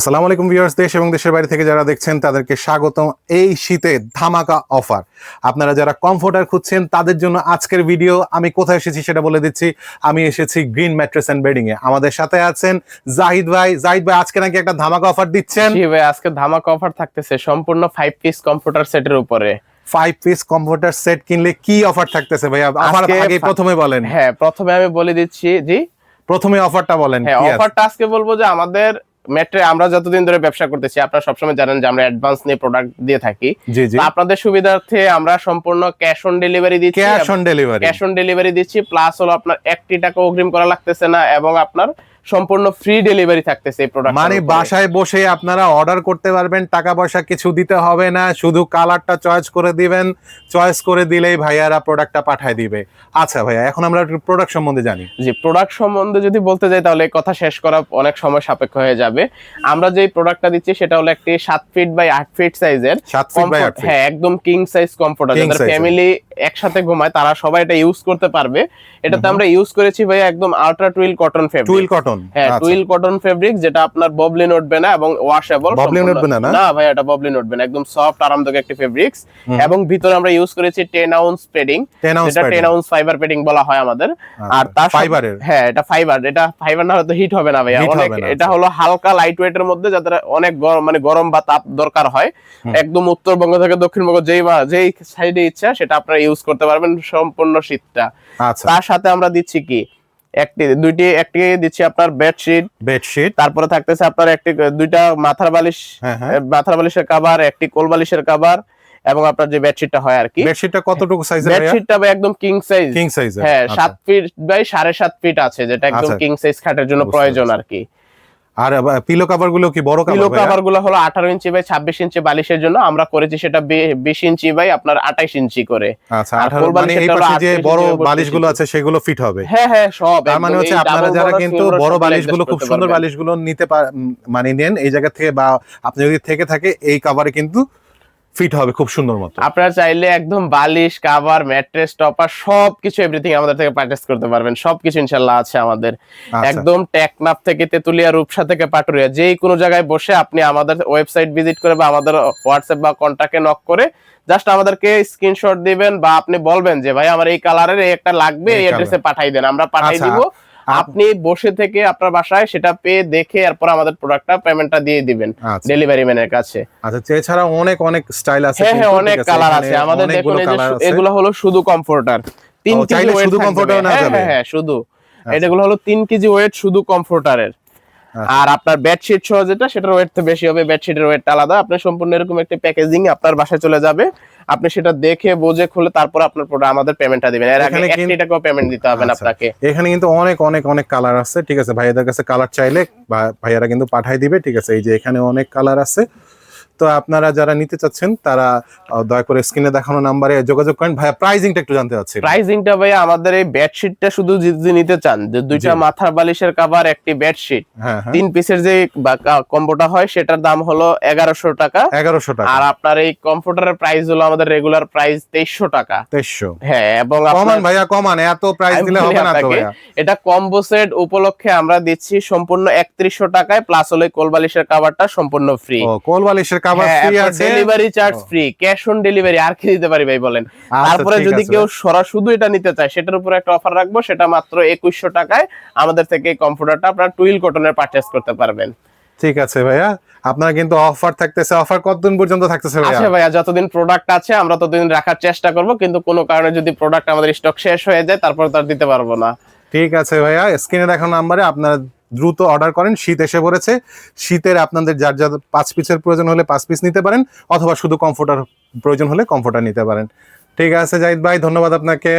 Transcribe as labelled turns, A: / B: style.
A: আসসালামু আলাইকুম ভিউয়ার্স, দেশ এবং দেশের বাইরে থেকে যারা দেখছেন তাদেরকে স্বাগতম এই শীতে ধামাকা অফার। আপনারা যারা কমফোর্টার খুঁজছেন তাদের জন্য আজকের ভিডিও। আমি কোথায় এসেছি সেটা বলে দিচ্ছি। আমি এসেছি গ্রিন ম্যাট্রেস এন্ড বেডিং এ। আমাদের সাথে আছেন জাহিদ ভাই। জাহিদ ভাই, আজকে নাকি একটা ধামাকা অফার দিচ্ছেন?
B: জি ভাই, আজকে ধামাকা অফার থাকতেছে সম্পূর্ণ 5 পিস কম্পিউটার সেটের উপরে।
A: 5 পিস কমফোর্টার সেট কিনলে কি অফার থাকতেছে ভাইয়া? অফার আগে প্রথমে বলেন।
B: হ্যাঁ, প্রথমে আমি বলে দিচ্ছি। জি,
A: প্রথমে অফারটা বলেন।
B: হ্যাঁ, অফারটা আজকে বলবো যে আমাদের মেট্রে আমরা যতদিন ধরে ব্যবসা করতেছি, আপনারা সবসময় জানেন যে আমরা অ্যাডভান্স নিয়ে প্রোডাক্ট দিয়ে থাকি। তো আপনাদের সুবিধার্থে আমরা সম্পূর্ণ ক্যাশ অন ডেলিভারি দিচ্ছি। ক্যাশ অন ডেলিভারি দিচ্ছি, প্লাস হলো আপনার 1 টাকা অগ্রিম করা লাগতেছে না, এবং আপনার সম্পূর্ণ ফ্রি ডেলিভারি থাকতেছে এই প্রোডাক্ট।
A: মানে বাসায় বসে আপনারা অর্ডার করতে পারবেন, টাকা পয়সা কিছু দিতে হবে না, শুধু কালারটা চয়েস করে দিবেন, চয়েস করে দিলেই ভাইয়ারা প্রোডাক্টটা পাঠিয়ে দিবে। আচ্ছা ভাইয়া, এখন আমরা প্রোডাক্ট সম্বন্ধে জানি।
B: জি, প্রোডাক্ট সম্বন্ধে যদি বলতে যাই তাহলে কথা শেষ করা অনেক সময় সাপেক্ষ হয়ে যাবে। আমরা যেই প্রোডাক্টটা দিচ্ছি সেটা হলো একটি 7 ফিট বাই 8 ফিট সাইজের।
A: 7 ফিট বাই 8 ফিট,
B: হ্যাঁ, একদম কিং সাইজ কমফোর্টার, যাদের ফ্যামিলি একসাথে ঘুমায় তারা সবাই এটা ইউজ করতে পারবে। এটাতে আমরা ইউজ করেছি ভাই একদম ultra twill cotton fabric.
A: Twill cotton,
B: হ্যাঁ, টুইল কটন ফেব্রিক, যেটা আপনার ববলিন উঠবে না এবং ওয়াশেবল।
A: ববলিন উঠবে না?
B: না ভাই, এটা ববলিন উঠবে না, একদম সফট আরামদায়ক একটি ফেব্রিক্স। এবং ভিতরে আমরা ইউজ করেছি 10 আউন্স পেডিং, যেটা 10 আউন্স ফাইবার পেডিং বলা হয় আমাদের। আর তার ফাইবারের, হ্যাঁ, এটা ফাইবার। এটা ফাইবার না হলে তো হিট হবে না ভাই। অনেক এটা হলো হালকা লাইট ওয়েটের মধ্যে, যাদের অনেক মানে গরম বা তাপ দরকার হয়, একদম উত্তরবঙ্গ থেকে দক্ষিণবঙ্গ যেই সাইডে ইচ্ছা সেটা আপনারা ইউজ করতে পারবেন সম্পূর্ণ শীতটা। তার সাথে আমরা দিচ্ছি কি একটি দিচ্ছি আপনার বেডশিট, তারপরে থাকতেছে আপনার দুইটা মাথার বালিশের কভার, একটি কোল বালিশের কভার, এবং আপনার যে বেডশিটটা হয় আর কি।
A: বেডশিটটা কতটুকু সাইজের?
B: বেডশিটটা ভাই একদম কিং সাইজ। হ্যাঁ, 7 ফিট বাই 7.5 ফিট আছে, যেটা একদম কিং সাইজ খাটের জন্য প্রয়োজন আর কি।
A: আর পিলো কভার গুলো কি বড় কভার?
B: পিলো কভার গুলো হলো 18 ইঞ্চি বাই 26 ইঞ্চি বালিশের জন্য। আমরা করেছি সেটা 20 ইঞ্চি বাই আপনার 28 ইঞ্চি করে।
A: আচ্ছা, মানে এই পাশে যে বড় বালিশগুলো আছে সেগুলো ফিট হবে?
B: হ্যাঁ হ্যাঁ, সব।
A: তার মানে হচ্ছে আপনারা যারা কিন্তু বড় বালিশগুলো, খুব সুন্দর বালিশগুলো নিতে মানে নেন এই জায়গা থেকে, বা আপনি যদি থেকে থাকে এই কভারে কিন্তু ফিট হবে খুব সুন্দর মতো।
B: আপনারা চাইলে একদম বালিশ, কভার, ম্যাট্রেস, টপার সবকিছু এভরিথিং আমাদের থেকে পারচেজ করতে পারবেন। সবকিছু ইনশাআল্লাহ আছে আমাদের। একদম টেকনাফ থেকে তেতুলিয়া, রূপসা থেকে পাটুরিয়া, যেই কোনো জায়গায় বসে আপনি আমাদের ওয়েবসাইট ভিজিট করে বা আমাদের হোয়াটসঅ্যাপ বা কন্টাক্টে নক করে জাস্ট আমাদেরকে স্ক্রিনশট দিবেন, বা আপনি বলবেন যে ভাই আমার এই কালারের একটা লাগবে, এই অ্যাড্রেসে পাঠিয়ে দেন, আমরা পাঠিয়ে দিব। আপনি বসে থেকে আপনার বাসায় সেটা পেয়ে দেখে এরপর আমাদের প্রোডাক্টটা পেমেন্টটা দিয়ে দিবেন ডেলিভারি ম্যানের কাছে।
A: আচ্ছা, এছাড়া অনেক স্টাইল আছে।
B: হ্যাঁ, অনেক কালার আছে আমাদের। দেখুন, এগুলো হলো শুধু কমফোর্টার, 3 কেজি ওয়েট। শুধু কমফোর্টার না যাবে? হ্যাঁ, শুধু এগুলো হলো 3 কেজি ওয়েট শুধু কমফোর্টারের। আর আপনার বেডশিট সহ যেটা, সেটার ওয়েট তো বেশি হবে, বেডশিটের ওয়েটটা আলাদা। আপনি সম্পূর্ণ এরকম একটা প্যাকেজিং আপনার বাসায় চলে যাবে, আপনি সেটা দেখে বুঝে খুলে তারপর আপনার প্রোডাক্ট আমাদের পেমেন্টটা দিবেন। এর আগে 1 টাকাও পেমেন্ট দিতে হবে না আপনাকে।
A: এখানে কিন্তু অনেক কালার আছে, ঠিক আছে? ভাইয়াদের কাছে কালার চাইলে ভাইয়ারা কিন্তু পাঠিয়ে দিবে, ঠিক আছে? এই যে এখানে অনেক কালার আছে। তো আপনারা যারা নিতে চাচ্ছেন তারা দয়া করে স্ক্রিনে দেখানো নাম্বারে যোগাযোগ করেন। ভাইয়া, প্রাইসিংটা একটু জানতে চাচ্ছি।
B: প্রাইসিংটা ভাইয়া আমাদের এই বেডশিটটা শুধু যদি নিতে চান, যে দুইটা মাথার বালিশের কভার, একটি বেডশিট, 3 পিসের যে কম্বোটা হয়, সেটার দাম হলো 1100 টাকা। 1100 টাকা। আর আপনার এই কমফোর্টারের প্রাইস হলো আমাদের রেগুলার প্রাইস 2300 টাকা।
A: 2300?
B: হ্যাঁ, এবং
A: কমান ভাইয়া, কমান, এত প্রাইস দিলে হবে না তো ভাইয়া।
B: এটা কম্বো সেট উপলক্ষে আমরা দিচ্ছি সম্পূর্ণ 3100 টাকায়, প্লাস হলো কোল বালিশের কভারটা সম্পূর্ণ ফ্রি।
A: ও, কোল বালিশের কভার ফ্রি আছে,
B: delivery charge free, cash on delivery. আর কি দিতে পারি ভাই বলেন? তারপরে যদি কেউ শুধু এটা নিতে চায়, সেটার উপর একটা অফার রাখবো, সেটা মাত্র 2100 টাকায় আমাদের থেকে এই কমফোর্টারটা আপনারা টুইল কটনের পারচেজ করতে পারবেন।
A: ঠিক আছে ভাইয়া, আপনারা কিন্তু অফার থাকতেছে। অফার কতদিন পর্যন্ত থাকতেছে ভাইয়া?
B: আচ্ছা ভাইয়া, যতদিন প্রোডাক্ট আছে আমরা ততদিন রাখার চেষ্টা করব, কিন্তু কোনো কারণে যদি প্রোডাক্ট আমাদের স্টক শেষ হয়ে যায় তারপর তার দিতে পারবো না।
A: ঠিক আছে ভাইয়া, স্ক্রিনে দেখানো নাম্বারে আপনারা দ্রুত অর্ডার করেন। শীত এসে পড়েছে, শীতের আপনাদের যার 5 পিসের প্রয়োজন হলে 5 পিস নিতে পারেন, অথবা শুধু কমফোর্টার প্রয়োজন হলে কমফোর্টার নিতে পারেন। ঠিক আছে জাহিদ ভাই, ধন্যবাদ আপনাকে।